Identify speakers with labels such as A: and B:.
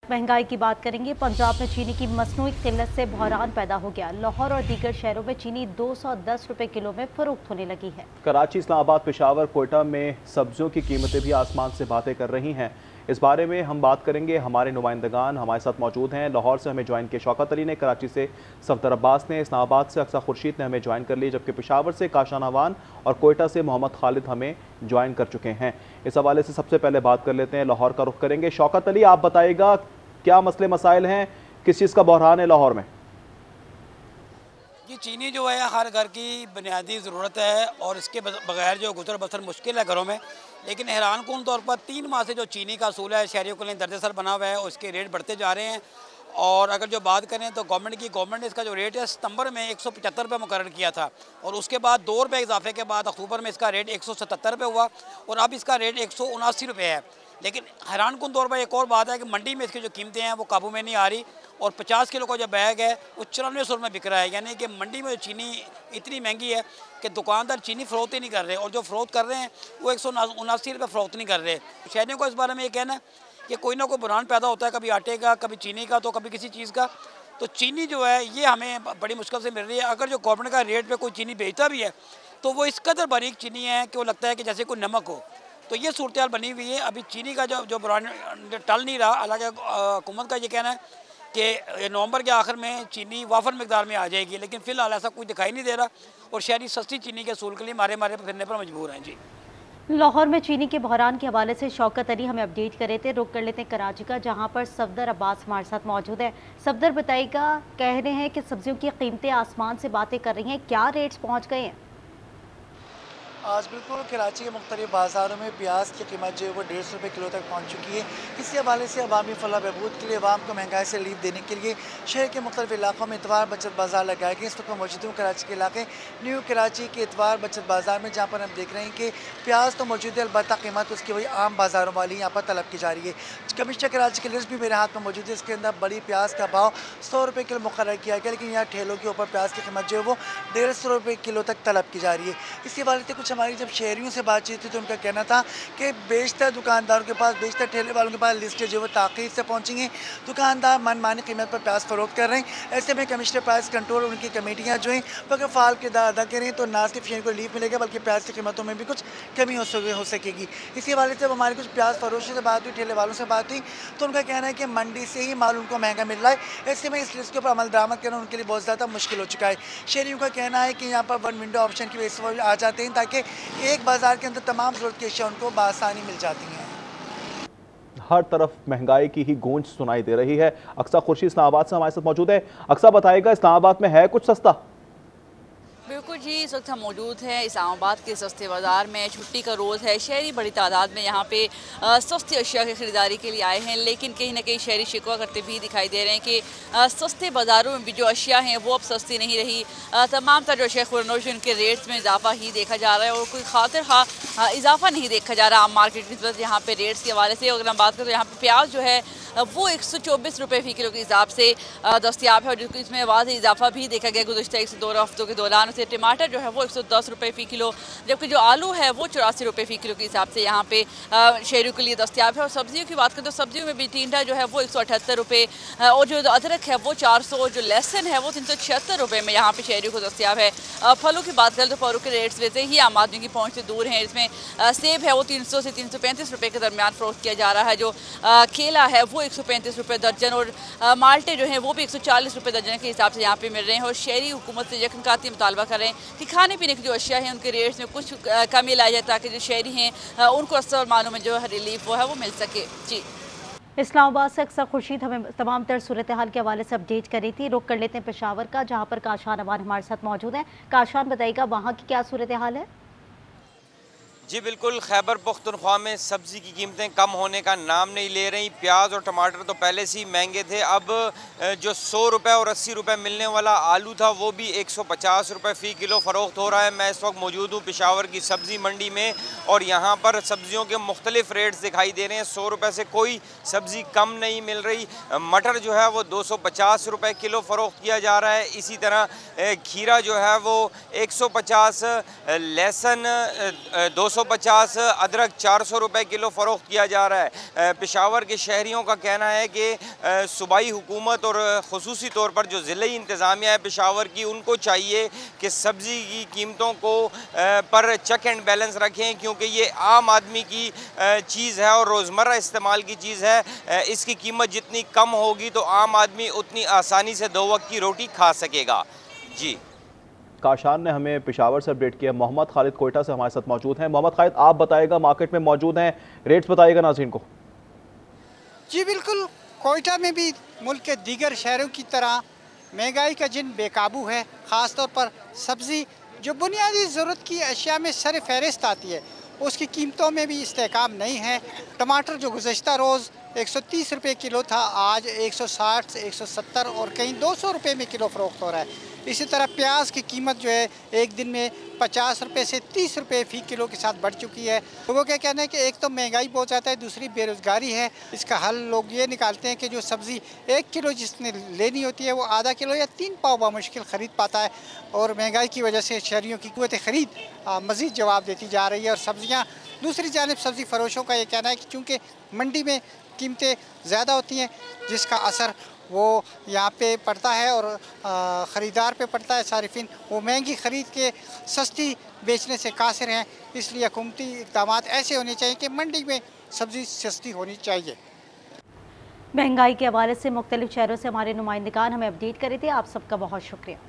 A: महंगाई की बात करेंगे। पंजाब में चीनी की मसनूई किल्लत से बहरान पैदा हो गया। लाहौर और दीगर शहरों में चीनी 210 रुपए किलो में फरोख्त होने लगी है।
B: कराची, इस्लामाबाद, पेशावर, कोयटा में सब्जियों की कीमतें भी आसमान से बातें कर रही हैं। इस बारे में हम बात करेंगे। हमारे नुमाइंदगान हमारे साथ मौजूद हैं। लाहौर से हमें ज्वाइन किया शौकत अली ने, कराची से सफदर अब्बास ने, इस्लामाबाद से अक्सा खुर्शीद ने हमें ज्वाइन कर ली, जबकि पेशावर से काशान अवान और कोयटा से मोहम्मद खालिद हमें ज्वाइन कर चुके हैं। इस हवाले से सबसे पहले बात कर लेते हैं, लाहौर का रुख करेंगे। शौकत अली, आप बताइएगा क्या मसले मसाइल हैं, किस चीज़ का बहरान है लाहौर में?
C: ये चीनी जो है हर घर की बुनियादी ज़रूरत है और इसके बगैर जो गुजर बसर मुश्किल है घरों में। लेकिन हैरान कौन तौर पर 3 माह से जो चीनी का असूल है शहरियों के लिए दर्द-ए-सर बना हुआ है और उसके रेट बढ़ते जा रहे हैं। और अगर जो बात करें तो गवर्नमेंट ने इसका जो रेट है सितंबर में 175 रुपये मुकर्रर किया था और उसके बाद 2 रुपये इजाफे के बाद अक्टूबर में इसका रेट 177 रुपये हुआ और अब इसका रेट 179 रुपये है। लेकिन हैरान कौन तौर पर एक और बात है कि मंडी में इसकी जो कीमतें हैं वो काबू में नहीं आ रही और 50 किलो का जो बैग है वो 9400 रुपये बिक रहा है। यानी कि मंडी में जो चीनी इतनी महंगी है कि दुकानदार चीनी फ़रोख्त ही नहीं कर रहे और जो फ़रोख्त कर रहे हैं वो 179 रुपये फ़रोख्त नहीं कर रहे। शहरियों को इस बारे में ये कहना है कि कोई ना कोई बुरहान पैदा होता है, कभी आटे का, कभी चीनी का, तो कभी किसी चीज़ का। तो चीनी जो है ये हमें बड़ी मुश्किल से मिल रही है। अगर जो गवर्नमेंट का रेट पे कोई चीनी बेचता भी है तो वो इस कदर बारीक चीनी है कि वो लगता है कि जैसे कोई नमक हो। तो ये सूरत हाल बनी हुई है। अभी चीनी का जो बुरहान टल नहीं रहा। हालांकि हुकूमत का ये कहना है कि नवंबर के आखिर में चीनी वाफर मकदार में आ जाएगी, लेकिन फ़िलहाल ऐसा कुछ दिखाई नहीं दे रहा और शहरी सस्ती चीनी के असूल के लिए मारे फिरने पर मजबूर हैं। जी,
A: लाहौर में चीनी के बहरान के हवाले से शौकत अली हमें अपडेट कर रहे थे। रुक कर लेते हैं कराची का, जहां पर सफदर अब्बास हमारे साथ मौजूद है। सफदर, बताइएगा, कह रहे हैं कि सब्जियों की कीमतें आसमान से बातें कर रही हैं, क्या रेट्स पहुंच गए हैं?
D: आज बिल्कुल कराची के मुख्तलिफ बाज़ारों में प्याज की कीमत जो है वो 150 रुपये किलो तक पहुँच चुकी है। इसी हवाले से अवामी फलाह बहबूद के लिए अवाम को महंगाई से रिलीफ देने के लिए शहर के मुख्तलिफ इलाकों में इतवार बचत बाज़ार लगाए गए। इस वक्त मैं मौजूद हूँ कराची के इलाके न्यू कराची के इतवार बचत बाज़ार में, जहाँ पर हम देख रहे हैं कि प्याज तो मौजूद है, अलबत्ता कीमत उसकी वही आम बाज़ारों वाली यहाँ पर तलब की जा रही है। कमिश्नर कराची की लिस्ट भी मेरे हाथ में मौजूद है। इसके अंदर बड़ी प्याज का भाव 100 रुपये किलो मुकर्रर किया गया, लेकिन यहाँ ठेलों के ऊपर प्याज की कीमत जो है वो 150 रुपये किलो तक तलब की जा रही है। इसके हवाले से कुछ हमारी जब शहरियों से बातचीत थी तो उनका कहना था कि बेशतर दुकानदारों के पास, बेशतर ठेले वालों के पास लिस्टें जो वो ताख़ीर से पहुँची हैं। दुकानदार मनमानी कीमत पर प्याज फरोख्त कर रहे हैं। ऐसे में कमिश्नर प्राइस कंट्रोल और उनकी कमेटियाँ जो हैं वो अगर फ़ाल किरदार अदा करें तो ना सिर्फ शहर को रिलीफ मिलेगा बल्कि प्याज की कीमतों में भी कुछ कमी हो सकेगी। इसी हवाले से हमारी कुछ प्याज फरोशों से बात हुई, ठेले वालों से बात हुई, तो उनका कहना है कि मंडी से ही माल उनको महंगा मिल रहा है। ऐसे में इस लिस्ट के ऊपर अमल दरामद करना उनके लिए बहुत ज़्यादा मुश्किल हो चुका है। शहरियों का कहना है कि यहाँ पर वन विंडो ऑप्शन की वजह से आ जाते हैं ताकि एक बाज़ार के अंदर तमाम ज़रूरत की अशिया उनको बआसानी मिल जाती हैं।
B: हर तरफ महंगाई की ही गूंज सुनाई दे रही है। अक्सा खुर्शीद इस्लामाबाद से हमारे साथ मौजूद है। अक्सा, बताएगा इस्लामाबाद में है कुछ सस्ता?
E: बिल्कुल जी, इस वक्त हम मौजूद हैं इस्लामाबाद के सस्ते बाज़ार में। छुट्टी का रोज़ है, शहरी बड़ी तादाद में यहाँ पे सस्ती अशिया की ख़रीदारी के लिए आए हैं, लेकिन कहीं ना कहीं शहरी शिकवा करते भी दिखाई दे रहे हैं कि सस्ते बाज़ारों में भी जो अशिया हैं वो अब सस्ती नहीं रही। तमाम तर जो शेख खुरनोश उनके रेट्स में इजाफा ही देखा जा रहा है और कोई खातिर खा इजाफा नहीं देखा जा रहा आम मार्केट की नस्बत यहाँ पे रेट्स के हवाले से। अगर हम बात करें तो यहाँ पे प्याज जो है वो 124 रुपये फ़ी किलो के हिसाब से दस्तियाब है और जिसको इसमें वाज़ इजाफा भी देखा गया गुज़श्ता 1-2 हफ्तों के दौरान। उसे टमाटर जो है वो 110 रुपये फ़ी किलो, जबकि जो आलू है वो 84 रुपये फ़ी किलो के हिसाब से यहाँ पे शहरियों के लिए दस्तियाब है। और सब्जियों की बात करें तो सब्जियों में भी टिंडा जो है वो 178 रुपये और जो अदरक है वो 400, जो लहसुन है वो 376 रुपये में यहाँ पे शहरियों को दस्तियाब है। फलों की बात करें तो फलों के रेट्स वैसे ही आम आदमी की पहुँच से दूर हैं। इसमें सेब है वो 300 से 335 रुपये के दरमियान फ़रोख्त किया जा रहा है। जो केला है वो 135 रुपये दर्जन और माल्टे जो हैं वो भी 140 रुपये दर्जन के हिसाब से यहाँ पे मिल रहे हैं। और शहरी हुकूमत से यकनकाती मुतालबा कर रहे हैं कि खाने पीने की जो अशिया हैं उनके रेट्स में कुछ कमी लाई जाए ताकि जो शहरी हैं उनको असल मानों में जो रिलीफ वो मिल सके। जी,
A: इस्लामाबाद से अक्सर खुर्शीद हमें तमाम तर सूरत हाल के हवाले से अपडेट करी थी। रुक कर लेते हैं पेशावर का, जहाँ पर काशान अवान हमारे साथ मौजूद हैं। काशान, बताइएगा वहाँ की क्या सूरत हाल है?
F: जी बिल्कुल, खैबर पख्तूनख्वा में सब्ज़ी की कीमतें कम होने का नाम नहीं ले रही। प्याज और टमाटर तो पहले से ही महंगे थे। अब जो 100 रुपये और 80 रुपये मिलने वाला आलू था वो भी 150 रुपये फ़ी किलो फ़रोख्त हो रहा है। मैं इस वक्त मौजूद हूँ पेशावर की सब्ज़ी मंडी में और यहाँ पर सब्ज़ियों के मुख्तलिफ़ रेट्स दिखाई दे रहे हैं। 100 रुपये से कोई सब्ज़ी कम नहीं मिल रही। मटर जो है वो 250 रुपये किलो फ़रोख्त किया जा रहा है। इसी तरह खीरा जो है वो 150, लहसुन 350, अदरक 400 रुपए किलो फ़रोख्त किया जा रहा है। पेशावर के शहरियों का कहना है कि सूबाई हुकूमत और ख़ुसूसी तौर पर जो ज़िले इंतज़ामिया है पेशावर की, उनको चाहिए कि सब्ज़ी की कीमतों को पर चेक एंड बैलेंस रखें, क्योंकि ये आम आदमी की चीज़ है और रोज़मर्रा इस्तेमाल की चीज़ है। इसकी कीमत जितनी कम होगी तो आम आदमी उतनी आसानी से 2 वक्त की रोटी खा सकेगा। जी,
B: काशान ने हमें पेशावर से अपडेट किया। मोहम्मद खालिद कोयटा से हमारे साथ मौजूद हैं। मोहम्मद खालिद, आप बताइएगा, मार्केट में मौजूद हैं, रेट्स बताइएगा नाज़रीन को।
G: जी बिल्कुल, कोयटा में भी मुल्क के दीगर शहरों की तरह महंगाई का जिन बेकाबू है, ख़ास तौर पर सब्ज़ी जो बुनियादी ज़रूरत की अशिया में सर फहरिस्त आती है, उसकी कीमतों में भी इस्तेहकाम नहीं है। टमाटर जो गुज़श्ता रोज़ 130 रुपये किलो था, आज 160 से 170 और कहीं 200 रुपये में किलो फ़रोख्त हो रहा है। इसी तरह प्याज की कीमत जो है एक दिन में 50 रुपये से 30 रुपये फ़ी किलो के साथ बढ़ चुकी है। लोगों का कहना है कि एक तो महंगाई बहुत ज़्यादा है, दूसरी बेरोज़गारी है। इसका हल लोग ये निकालते हैं कि जो सब्ज़ी 1 किलो जिसने लेनी होती है वो आधा किलो या 3 पाव बामुश्किल ख़रीद पाता है, और महंगाई की वजह से शहरियों की क़ुव्वत ख़रीद मज़ीद जवाब देती जा रही है। और सब्ज़ियाँ, दूसरी जानिब सब्ज़ी फ़रोशों का ये कहना है कि चूँकि मंडी में कीमतें ज़्यादा होती हैं, जिसका असर वो यहाँ पे पड़ता है और ख़रीदार पे पड़ता है। सारिफिन वो महंगी ख़रीद के सस्ती बेचने से कासिर हैं, इसलिए हुकूमती इक़दाम ऐसे होने चाहिए कि मंडी में सब्ज़ी सस्ती होनी चाहिए।
A: महंगाई के हवाले से मुख्तलिफ शहरों से हमारे नुमाइंदगान हमें अपडेट कर रहे थे। आप सबका बहुत शुक्रिया।